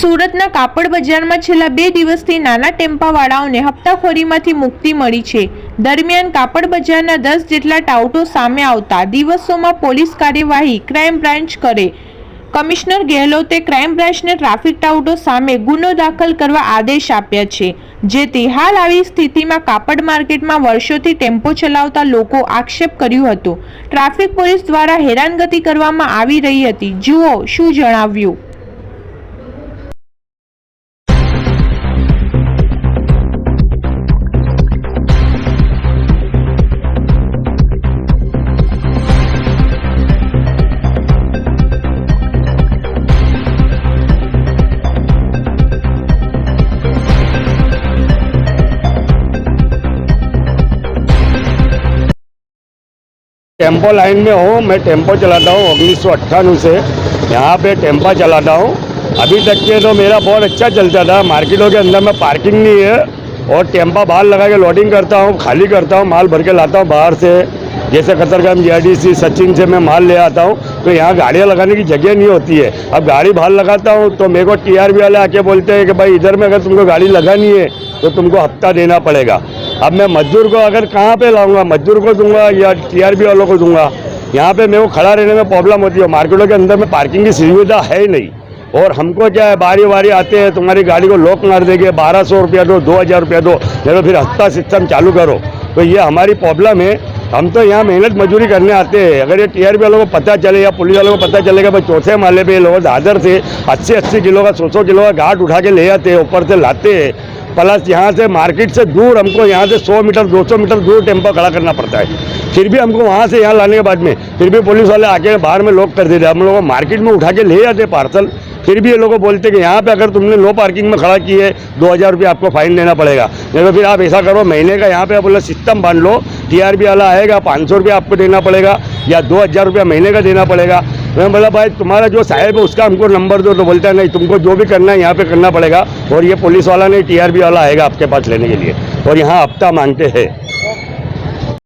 સુરતના કાપડ બજારમાં છેલ્લા 2 દિવસથી નાના ટેમ્પાવાળાઓને હપ્તાખોરીમાંથી મુક્તિ મળી છે। દરમિયાન કાપડ બજારના 10 જેટલા ટાઉટો સામે આવતા દિવસોમાં પોલીસ કાર્યવાહી ક્રાઇમ બ્રાન્ચ કરે। કમિશનર ગેહલોતે ક્રાઇમ બ્રાન્ચને ટ્રાફિક ટાઉટો સામે ગુનો દાખલ કરવા આદેશ આપ્યા છે, જેથી હાલ આવી સ્થિતિમાં કાપડ માર્કેટમાં વર્ષોથી ટેમ્પો ચલાવતા લોકો આક્ષેપ કર્યું હતું। ટ્રાફિક પોલીસ દ્વારા હેરાનગતિ કરવામાં આવી રહી હતી। જુઓ શું જણાવ્યું। टेम्पो लाइन में हूँ। मैं टेम्पो चलाता हूँ 1998 से यहाँ पे टेम्पा चलाता हूँ। अभी तक के तो मेरा बहुत अच्छा चलता था। मार्केटों के अंदर में पार्किंग नहीं है और टेम्पा बाहर लगा के लोडिंग करता हूँ, खाली करता हूँ, माल भर के लाता हूँ बाहर से। जैसे कतरगाम जीआईडीसी सचिन से मैं माल ले आता हूँ तो यहाँ गाड़ियाँ लगाने की जगह नहीं होती है। अब गाड़ी बाहर लगाता हूँ तो मेरे को टीआरबी वाले आके बोलते हैं कि भाई इधर में अगर तुमको गाड़ी लगानी है तो तुमको हफ्ता देना पड़ेगा। अब मैं मजदूर को अगर कहाँ पे लाऊंगा, मजदूर को दूंगा या टीआरबी वालों को दूंगा। यहाँ पे मेरे को खड़ा रहने में प्रॉब्लम होती है। मार्केटों के अंदर में पार्किंग की सुविधा है ही नहीं और हमको क्या है, बारी बारी आते हैं, तुम्हारी गाड़ी को लॉक मार देंगे, 1200 रुपया दो, 2000 रुपया दो, नहीं तो फिर हफ्ता सिस्टम चालू करो। तो ये हमारी प्रॉब्लम है। हम तो यहाँ मेहनत मजदूरी करने आते हैं। अगर ये टीआरबी वालों को पता चले या पुलिस वालों को पता चलेगा भाई चौथे माले पे लोग दादर से 80-80 किलो का 100 किलो का घाट उठा के ले आते हैं, ऊपर से लाते हैं। प्लस यहाँ से मार्केट से दूर हमको यहाँ से 100 मीटर 200 मीटर दूर टेम्पो खड़ा करना पड़ता है। फिर भी हमको वहाँ से यहाँ लाने के बाद में फिर भी पुलिस वाले आके बाहर में लॉक कर देते। हम लोगों को मार्केट में उठा के ले जाते पार्सल। फिर भी ये लोग बोलते हैं कि यहाँ पे अगर तुमने नो पार्किंग में खड़ा की है 2000 रुपये आपको फाइन देना पड़ेगा। नहीं तो फिर आप ऐसा करो, महीने का यहाँ पे बोला सिस्टम बांध लो, टीआरबी वाला आएगा 500 रुपये आपको देना पड़ेगा या 2000 रुपया महीने का देना पड़ेगा। मैं बोला भाई तुम्हारा जो साहब है उसका हमको नंबर दो, तो बोलता है नहीं तुमको जो भी करना है यहाँ पे करना पड़ेगा। और ये पुलिस वाला नहीं, टीआरबी वाला आएगा आपके पास लेने के लिए और यहाँ हफ्ता मांगते हैं।